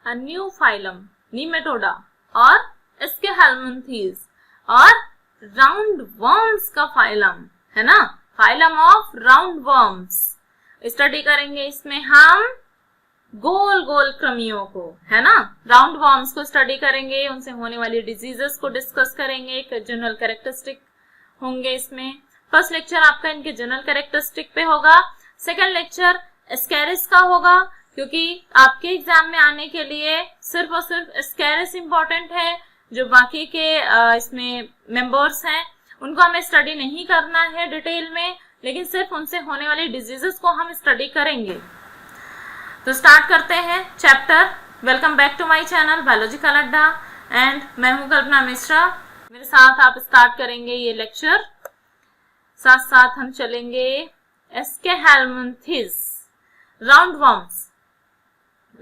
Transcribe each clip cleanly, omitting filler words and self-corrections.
a new phylum Nematoda और इसके helminthes और roundworms का phylum है ना, phylum of roundworms स्टडी करेंगे। इसमें हम गोल गोल कृमियों को, है ना, राउंडवर्म्स को स्टडी करेंगे, उनसे होने वाली डिजीजेस को डिस्कस करेंगे, जनरल कैरेक्टरिस्टिक होंगे इसमें। फर्स्ट लेक्चर आपका इनके जनरल कैरेक्टरिस्टिक पे होगा, सेकंड लेक्चर एस्केरिस का होगा, क्योंकि आपके एग्जाम में आने के लिए सिर्फ और सिर्फ एस्केरिस इंपॉर्टेंट है। जो बाकी के इसमें मेंबर्स हैं उनको हमें स्टडी नहीं करना है डिटेल में, लेकिन सिर्फ उनसे होने वाली डिजीजेस को हम स्टडी करेंगे। तो स्टार्ट करते हैं चैप्टर। Welcome back to my channel biological Adda and मैं हूं कल्पना मिश्रा। मेरे साथ आप स्टार्ट करेंगे ये लेक्चर, साथ साथ हम चलेंगे एस्के हेलमिंथेस,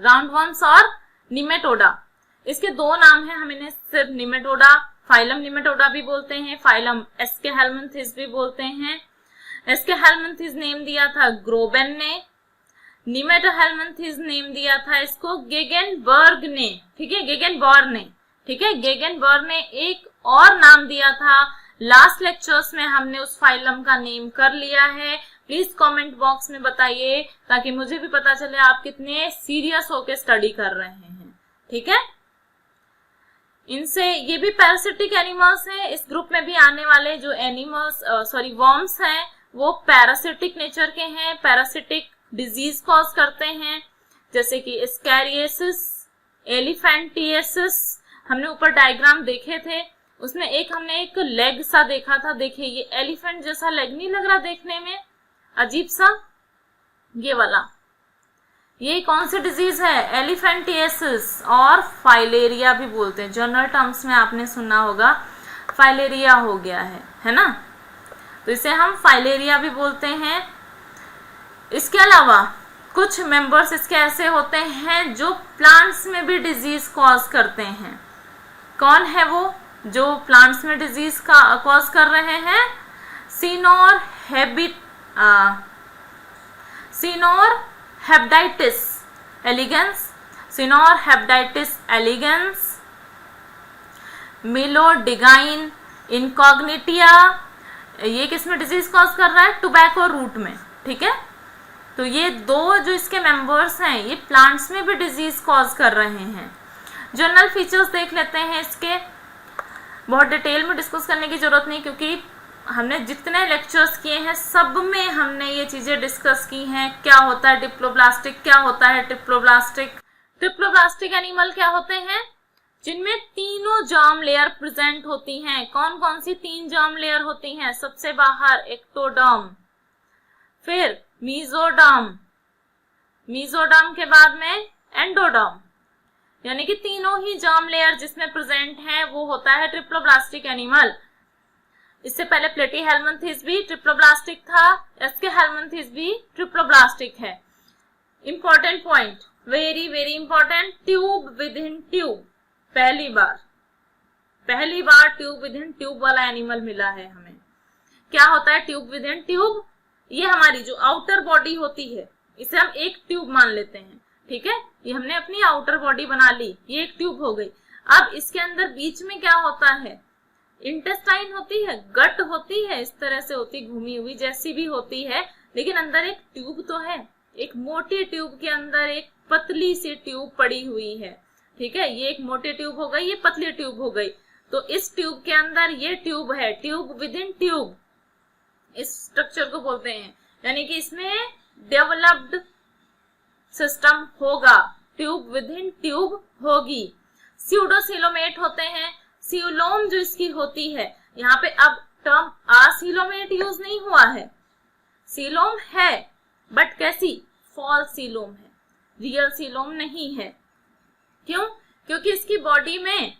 राउंडवर्म्स और निमेटोडा। इसके दो नाम हैं, हम इन्हें सिर्फ निमेटोडा, फाइलम निमेटोडा भी बोलते हैं, फाइलम एस्के हेलमिंथेस भी बोलते हैं। एस्के हेलमिंथेस नेम दिया था ग्रोबेन ने, निमेटोहेलमिंथेस नेम दिया था इसको गेगेनबर्ग ने, ठीक है, गेगेनबर्ग ने, ठीक है, गेगेनबर्ग ने एक और नाम दिया था। लास्ट लेक्चर्स में हमने उस फाइलम का नेम कर लिया है। प्लीज कमेंट बॉक्स में बताइए ताकि मुझे भी पता चले आप कितने सीरियस होके स्टडी कर रहे हैं, ठीक है। इनसे ये भी पैरासिटिक एनिमल्स हैं। इस ग्रुप में भी आने वाले जो एनिमल्स वर्म्स हैं वो पैरासिटिक नेचर के हैं, पैरासिटिक डिजीज कॉज करते हैं, जैसे कि एस्कैरियोसिस, एलिफेंटिएसिस। हमने ऊपर डायग्राम देखे थे, उसमें हमने एक लेग सा देखा था। देखिए ये एलिफेंट जैसा लेग नहीं लग रहा देखने में, अजीब सा, ये वाला। ये कौन सी डिजीज है? एलिफेंटिएसिस, और फाइलेरिया भी बोलते हैं। जनरल टर्म्स में आपने सुना होगा फाइलेरिया हो गया है ना, तो इसे हम फाइलेरिया भी बोलते हैं। इसके अलावा कुछ मेंबर्स इसके ऐसे होते हैं जो प्लांट्स में भी डिजीज कॉज करते हैं। कौन है वो जो प्लांट्स में डिजीज का कॉज कर रहे हैं? सिनोरहेप्टाइटिस एलिगेंस, मिलोडिगाइन इनकॉग्निटिया। ये किसमें डिजीज कॉज कर रहा है? टोबैको रूट में, ठीक है। तो ये दो जो इसके मेंबर्स हैं ये प्लांट्स में भी डिजीज कॉज कर रहे हैं। जनरल फीचर्स देख लेते हैं इसके, बहुत डिटेल में डिस्कस करने की जरूरत नहीं, क्योंकि हमने जितने लेक्चर्स किए हैं सब में हमने ये चीजें डिस्कस की हैं। क्या होता है डिप्लोब्लास्टिक, क्या होता है ट्रिप्लोब्लास्टिक एनिमल क्या होते हैं? जिनमें तीनों जर्म लेयर प्रेजेंट होती हैं। कौन कौन सी तीन जर्म लेयर होती हैं? सबसे बाहर एक्टोडर्म, फिर मीजोडर्म के बाद में एंडोडर्म, यानी कि तीनों ही जर्म लेयर जिसमें प्रेजेंट हैं वो होता है ट्रिप्लोब्लास्टिक एनिमल। इससे पहले प्लेटीहेलमिंथेस भी ट्रिप्लोब्लास्टिक था, एस्के हेलमिंथेस भी ट्रिप्लोब्लास्टिक है। Important point, very very important, tube with in tube. पहली बार ट्यूब विद इन ट्यूब वाला एनिमल मिला है हमें। क्या होता है ट्यूब विद इन ट्यूब? ये हमारी जो आउटर बॉडी होती है इसे हम एक ट्यूब मान लेते हैं, ठीक है। ये हमने अपनी आउटर बॉडी बना ली, ये एक ट्यूब हो गई। अब इसके अंदर बीच में क्या होता है? इंटेस्टाइन होती है, गट होती है, इस तरह से होती, घूमी हुई जैसी भी होती है, लेकिन अंदर एक ट्यूब तो है। एक मोटी ट्यूब के अंदर एक पतली सी ट्यूब पड़ी हुई है, ठीक है। ये एक मोटी ट्यूब हो गई, ये पतली ट्यूब हो गई। तो इस ट्यूब के अंदर ये ट्यूब है, ट्यूब विद इन ट्यूब इस स्ट्रक्चर को बोलते हैं, यानी कि इसमें डेवलप्ड सिस्टम होगा, ट्यूब विद इन ट्यूब होगी। स्यूडोसिलोमेट होते हैं, सीलोम जो इसकी होती है, यहाँ पे अब टर्म आसीलोमेट यूज नहीं हुआ है, सीलोम है बट कैसी? फॉल्स सीलोम है, रियल सीलोम नहीं है। क्यों? क्योंकि इसकी बॉडी में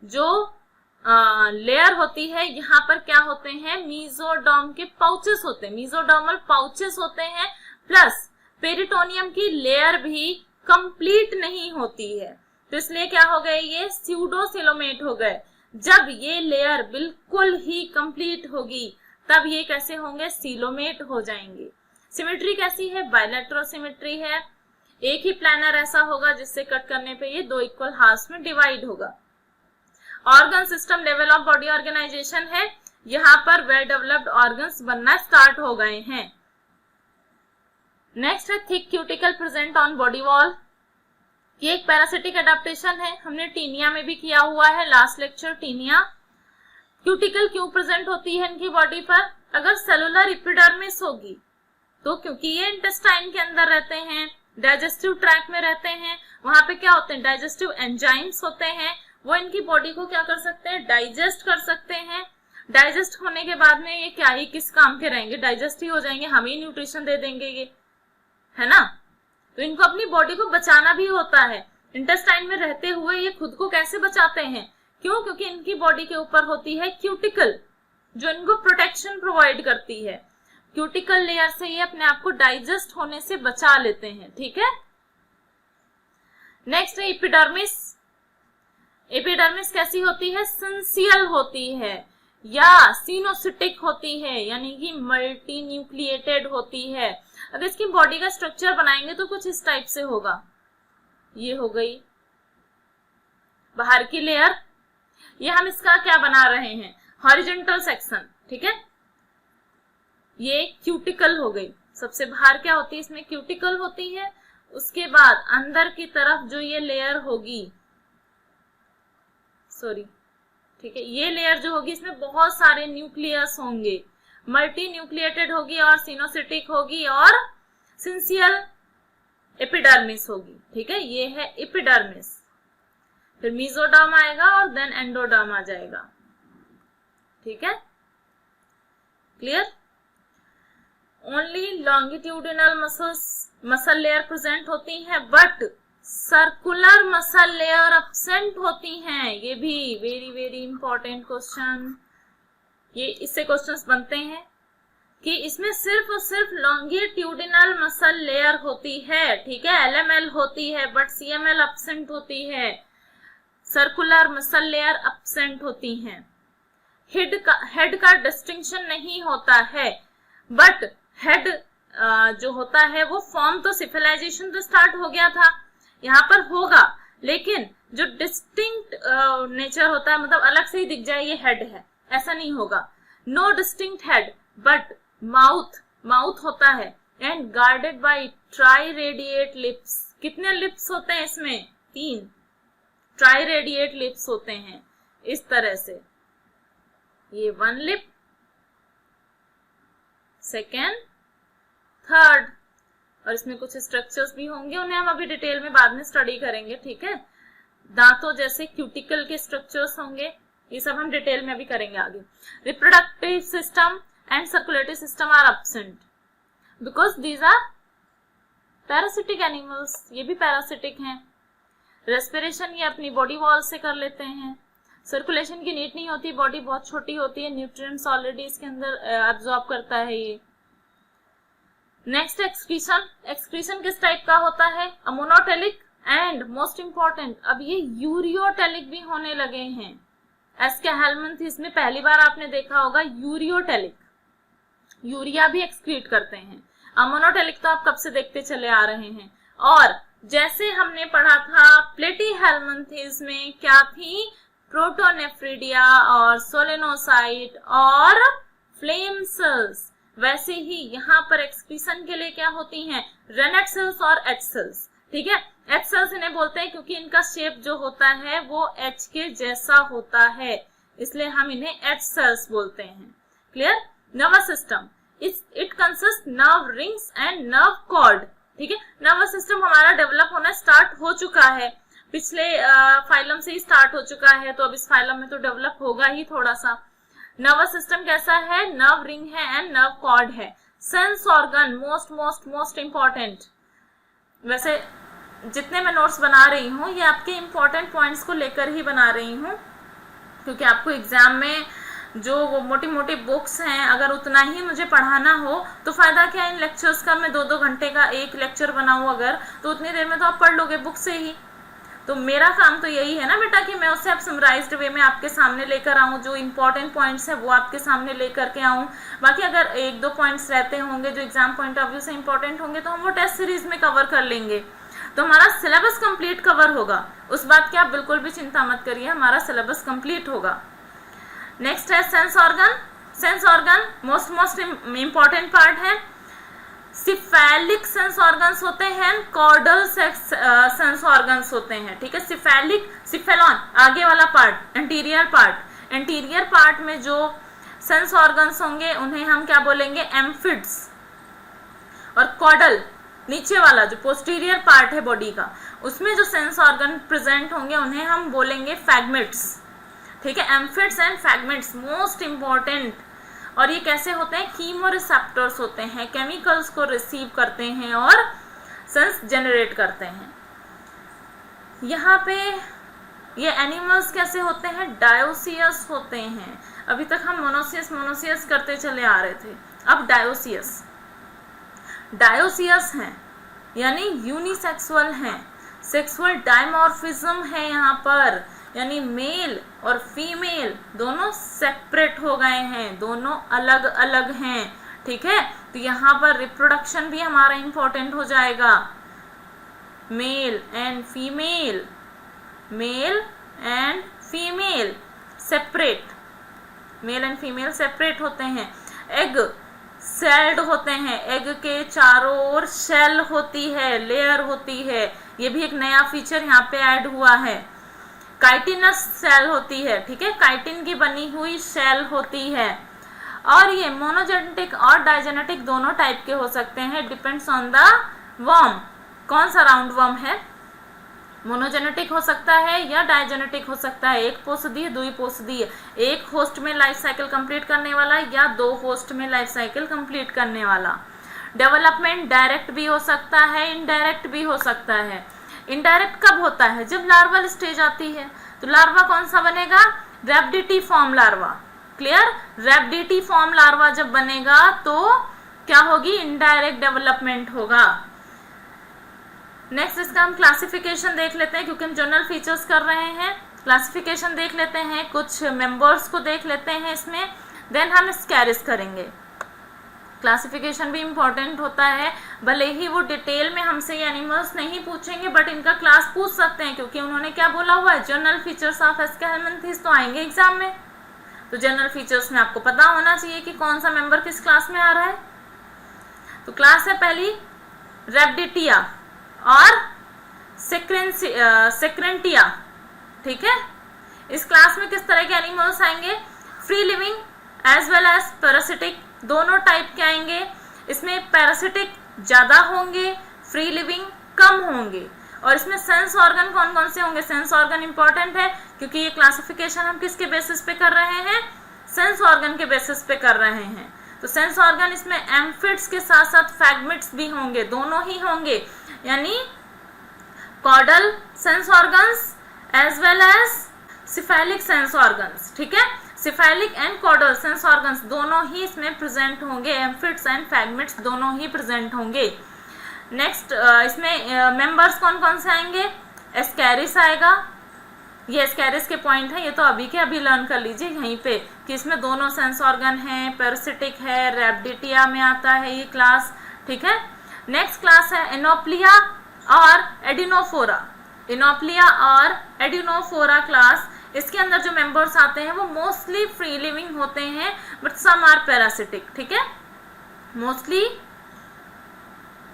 जो लेयर होती है यहाँ पर क्या होते हैं? मीजोडर्म के पाउचेस होते हैं, मीजोडर्मल पाउचेस होते हैं, प्लस पेरिटोनियम की लेयर भी कंप्लीट नहीं होती है, तो इसलिए क्या हो गए? ये स्यूडोसिलोमेट हो गए। जब ये लेयर बिल्कुल ही कंप्लीट होगी तब ये कैसे होंगे? सीलोमेट हो जाएंगे। सिमेट्री कैसी है? बायलैटरल सिमेट्री है। एक ही प्लानर ऐसा होगा जिससे कट करने पे ये 2 इक्वल हाफ्स में डिवाइड होगा। Organ system level of body organization है, यहाँ पर वेल डेवलप्ड ऑर्गन्स बनना स्टार्ट हो गए हैं। नेक्स्ट है thick cuticle present on body wall. ये एक पैरासिटिक एडेप्टेशन है, हमने टीनिया में भी किया हुआ है लास्ट लेक्चर। टीनिया क्यूटिकल क्यों प्रेजेंट होती है इनकी बॉडी पर? अगर सेलुलर एपिडर्मिस होगी तो क्योंकि ये इंटेस्टाइन के अंदर रहते हैं, डाइजेस्टिव ट्रैक में रहते हैं, वहां पे क्या होते हैं, डाइजेस्टिव एंजाइम्स होते हैं, वो इनकी बॉडी को क्या कर सकते हैं, डाइजेस्ट कर सकते हैं। डाइजेस्ट होने के बाद में ये क्या ही किस काम के रहेंगे, डाइजेस्ट ही हो जाएंगे, हम ही न्यूट्रिशन दे देंगे ये, है ना। तो इनको अपनी बॉडी को बचाना भी होता है। इंटेस्टाइन में रहते हुए ये खुद को कैसे बचाते हैं? क्यों? क्योंकि इनकी बॉडी के ऊपर होती है क्यूटिकल जो इनको प्रोटेक्शन प्रोवाइड करती है। क्यूटिकल लेयर से ये अपने आप को डाइजेस्ट होने से बचा लेते हैं, ठीक है। नेक्स्ट है एपिडर्मिस। एपिडर्मिस कैसी होती है? सिंसियल होती है या सिनोसिटिक होती है, यानी कि मल्टी न्यूक्लिएटेड होती है। अगर इसकी बॉडी का स्ट्रक्चर बनाएंगे तो कुछ इस टाइप से होगा। ये हो गई बाहर की लेयर, ये हम इसका क्या बना रहे हैं, हॉरिजॉन्टल सेक्शन, ठीक है। ये क्यूटिकल हो गई, सबसे बाहर क्या होती है, इसमें क्यूटिकल होती है। उसके बाद अंदर की तरफ जो ये लेयर होगी, सॉरी, ठीक है, ये लेयर जो होगी इसमें बहुत सारे न्यूक्लियस होंगे, मल्टी न्यूक्लिएटेड होगी और सिनोसिटिक होगी और सिंसियल एपिडर्मिस होगी, ठीक है। ये है एपिडर्मिस, फिर मेसोडर्म आएगा और देन एंडोडर्म आ जाएगा, ठीक है, clear. Only longitudinal muscle layer present होती है, but circular muscle layer absent होती हैं। ये भी वेरी वेरी इंपॉर्टेंट क्वेश्चन, ये इससे क्वेश्चंस बनते हैं कि इसमें सिर्फ और सिर्फ लॉन्गिट्यूडिनल मसल लेयर होती है, ठीक है, एलएमएल होती है, बट सीएमएल एब्सेंट होती है, सर्कुलर मसल लेयर एब्सेंट होती हैं। हेड का डिस्टिंक्शन नहीं होता है, बट हेड जो होता है वो फॉर्म तो सिविलाइजेशन तो स्टार्ट हो गया था, यहाँ पर होगा, लेकिन जो डिस्टिंक्ट नेचर होता है, मतलब अलग से ही दिख जाए ये हेड है, ऐसा नहीं होगा। No distinct head but mouth होता है and guarded by triradiate lips. कितने लिप्स होते हैं इसमें? 3 ट्राई रेडिएट लिप्स होते हैं इस तरह से। ये 1 लिप, सेकेंड, थर्ड, और इसमें कुछ स्ट्रक्चर्स भी होंगे, उन्हें हम अभी डिटेल में बाद में स्टडी करेंगे, ठीक है। दांतों जैसे क्यूटिकल के स्ट्रक्चर्स होंगे, ये सब हम डिटेल में भी करेंगे आगे। Reproductive system and circulatory system are absent because these are parasitic animals, ये भी पैरासिटिक हैं। रेस्पिरेशन ये अपनी बॉडी वॉल से कर लेते हैं। सर्कुलेशन की नीड नहीं होती, बॉडी बहुत छोटी होती है, न्यूट्रिएंट्स ऑलरेडी इसके अंदर एब्जॉर्ब करता है ये। Next excretion. एक्सक्रीशन किस टाइप का होता है? मोनोटेलिक एंड मोस्ट इंपॉर्टेंट, अब ये यूरियोटेलिक भी होने लगे हैं। एस्केहेलमिन्थेस में पहली बार आपने देखा होगा यूरियोटेलिक, यूरिया भी एक्सक्रीट करते हैं। मोनोटेलिक तो आप कब से देखते चले आ रहे हैं। और जैसे हमने पढ़ा था प्लेटीहेलमिन्थेस में क्या थी, प्रोटोनेफ्रिडिया और सोलेनोसाइट और फ्लेम सेल्स, वैसे ही यहाँ पर एक्सक्रीशन के लिए क्या होती हैं, रेनेट सेल्स और एच सेल्स, ठीक है। एच सेल्स इन्हें बोलते हैं क्योंकि इनका शेप जो होता है वो एच के जैसा होता है, इसलिए हम इन्हें एच सेल्स बोलते हैं, clear. Nervous system, it consist nerve rings and nerve cord, ठीक है। नर्वस सिस्टम हमारा डेवलप होना स्टार्ट हो चुका है, पिछले फाइलम से ही स्टार्ट हो चुका है, तो अब इस फाइलम में तो डेवलप होगा ही थोड़ा सा। नर्वस सिस्टम कैसा है, नर्व रिंग है एंड नर्व कॉर्ड है। Sense organ most most most important, वैसे जितने मैं नोट्स बना रही हूँ ये आपके इंपॉर्टेंट पॉइंट्स को लेकर ही बना रही हूँ, क्योंकि आपको एग्जाम में जो वो मोटी मोटी बुक्स हैं अगर उतना ही मुझे पढ़ाना हो तो फायदा क्या इन लेक्चर्स का, मैं 2-2 घंटे का एक लेक्चर बनाऊं अगर, तो उतनी देर में तो आप पढ़ लोगे बुक से ही। तो मेरा काम तो यही है ना बेटा कि मैं उससे आप समराइज्ड वे में आपके सामने लेकर आऊं, जो इंपॉर्टेंट पॉइंट्स है वो आपके सामने लेकर के आऊं। बाकी अगर 1-2 पॉइंट्स रहते होंगे जो एग्जाम पॉइंट ऑफ व्यू से इंपॉर्टेंट होंगे तो हम वो टेस्ट सीरीज में कवर कर लेंगे। तो हमारा सिलेबस कंप्लीट कवर होगा, उस बात की आप बिल्कुल भी चिंता मत करिए, हमारा सिलेबस कंप्लीट होगा। नेक्स्ट है sense organ. Sense organ most important part है। सिफेलिक सेंस ऑर्गन्स होते हैं, कॉर्डल सेंस ऑर्गन्स होते हैं, ठीक है। सिफेलिक, सिफेलॉन आगे वाला part, anterior part. Anterior part में जो सेंस ऑर्गन्स होंगे उन्हें हम क्या बोलेंगे, एम्फिड्स। और कॉर्डल नीचे वाला जो पोस्टीरियर पार्ट है बॉडी का, उसमें जो सेंस ऑर्गन प्रेजेंट होंगे उन्हें हम बोलेंगे फैगमेट्स, ठीक है। एम्फिड्स एंड फैगमेट्स मोस्ट इंपॉर्टेंट। और ये कैसे होते हैं, कीमो रिसेप्टर्स होते हैं, केमिकल्स को रिसीव करते हैं और सेंस जनरेट करते हैं। यहाँ पे ये एनिमल्स कैसे होते हैं, डायोसियस होते हैं। अभी तक हम मोनोसियस करते चले आ रहे थे, अब डायोसियस हैं, यानी यूनिसेक्सुअल हैं। सेक्सुअल डायमॉर्फिज्म है यहाँ पर, यानी मेल और फीमेल दोनों सेपरेट हो गए हैं, दोनों अलग अलग हैं, ठीक है। तो यहाँ पर रिप्रोडक्शन भी हमारा इंपॉर्टेंट हो जाएगा। Male and female, male and female separate, male and female separate होते हैं। एग सेल्ड होते हैं, एग के चारों ओर शेल होती है, लेयर होती है, ये भी एक नया फीचर यहाँ पे ऐड हुआ है। काइटिनस सेल होती है, ठीक है, काइटिन की बनी हुई सेल होती है। और ये मोनोजेनेटिक और डाइजेनेटिक दोनों टाइप के हो सकते हैं, डिपेंड्स ऑन द वर्म, कौन सा राउंड वर्म है। मोनोजेनेटिक हो सकता है या डाइजेनेटिक हो सकता है, एक पोषदीय दुई पोषदीय, एक होस्ट में लाइफ साइकिल कंप्लीट करने वाला या दो होस्ट में लाइफ साइकिल कंप्लीट करने वाला। डेवलपमेंट डायरेक्ट भी हो सकता है, इनडायरेक्ट भी हो सकता है। इनडायरेक्ट कब होता है, जब लार्वल स्टेज आती है। तो लार्वा कौन सा बनेगा, रैबिडिटी-फॉर्म लार्वा, क्लियर। रैबिडिटी-फॉर्म लार्वा जब बनेगा तो क्या होगी, इनडायरेक्ट डेवलपमेंट होगा। नेक्स्ट इसका हम क्लासिफिकेशन देख लेते हैं, क्योंकि हम जनरल फीचर्स कर रहे हैं। क्लासिफिकेशन देख लेते हैं, कुछ मेंबर्स को देख लेते हैं इसमें, देन हम स्कैरिस करेंगे। क्लासिफिकेशन भी इंपॉर्टेंट होता है, भले ही वो डिटेल में हमसे ये एनिमल्स नहीं पूछेंगे, बट इनका क्लास पूछ सकते हैं, क्योंकि उन्होंने क्या बोला हुआ है, जनरल फीचर्स ऑफ एस्केल्मेंथीज, तो आएंगे एग्जाम में। तो जनरल फीचर्स में आपको पता होना चाहिए कि कौन सा मेंबर किस क्लास में आ रहा है। तो क्लास है पहली रैबिडिटिया और सेक्रेंटिया, ठीक है। इस क्लास में किस तरह के एनिमल्स आएंगे, free living as well as parasitic, दोनों टाइप के आएंगे। इसमें पैरासिटिक ज्यादा होंगे, फ्री लिविंग कम होंगे। और इसमें सेंस ऑर्गन कौन कौन से होंगे, सेंस ऑर्गन इंपॉर्टेंट है, क्योंकि ये क्लासिफिकेशन हम किसके बेसिस पे कर रहे हैं, सेंस ऑर्गन के बेसिस पे कर रहे हैं। तो सेंस ऑर्गन इसमें एम्फिड्स के साथ साथ फैगमेट्स भी होंगे, दोनों ही होंगे, यानी caudal sense organs as well as cephalic sense organs, ठीक है। Cephalic and caudal sense organs दोनों ही इसमें प्रेजेंट होंगे, एम्फिड्स एंड फैगमेट्स दोनों ही प्रेजेंट होंगे। नेक्स्ट इसमें मेंबर्स कौन कौन से आएंगे, एस्कैरिस आएगा, ये एस्कैरिस के पॉइंट है, ये तो अभी के अभी लर्न कर लीजिए यहीं पे कि इसमें दोनों सेंस ऑर्गन हैं, पैरासिटिक है, रैबिडिटिया में आता है ये क्लास, ठीक है। नेक्स्ट क्लास है एनोप्लिया और एडिनोफोरा। एनोप्लिया और एडिनोफोरा क्लास, इसके अंदर जो मेंबर्स आते हैं वो मोस्टली फ्री लिविंग होते हैं, बट सम आर पैरासिटिक, ठीक है। मोस्टली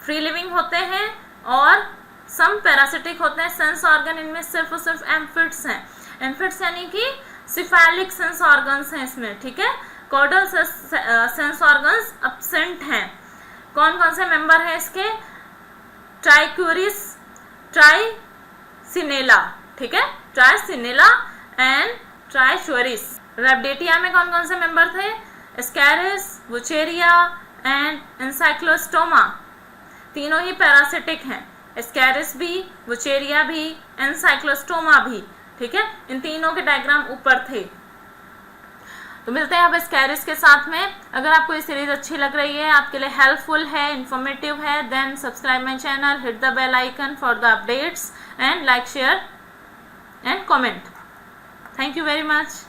फ्री लिविंग होते हैं और सम पैरासिटिक होते हैं। सेंस ऑर्गन इनमें सिर्फ और सिर्फ एम्फिड्स हैं, एम्फिड्स यानी कि सिफेलिक सेंस ऑर्गन्स हैं इसमें, ठीक है। कॉर्डल सेंस ऑर्गन्स एब्सेंट हैं। कौन कौन से मेंबर हैं इसके, ट्राइक्यूरिस, ट्राइसिनेला, ठीक है, ट्राइसिनेला एंड ट्राइच्यूरिस। रैबिडिटिया में कौन कौन से मेंबर थे, एस्कैरिस, वुचेरिया एंड एनसाइक्लोस्टोमा, तीनों ही पैरासिटिक हैं, एस्कैरिस भी, वुचेरिया भी, एनसाइक्लोस्टोमा भी, ठीक है। इन तीनों के डायग्राम ऊपर थे। तो मिलते हैं अब एस्कैरिस के साथ में। अगर आपको ये सीरीज अच्छी लग रही है, आपके लिए हेल्पफुल है, इंफॉर्मेटिव है, then subscribe my channel, hit the bell icon for the updates and like, share and comment. Thank you very much.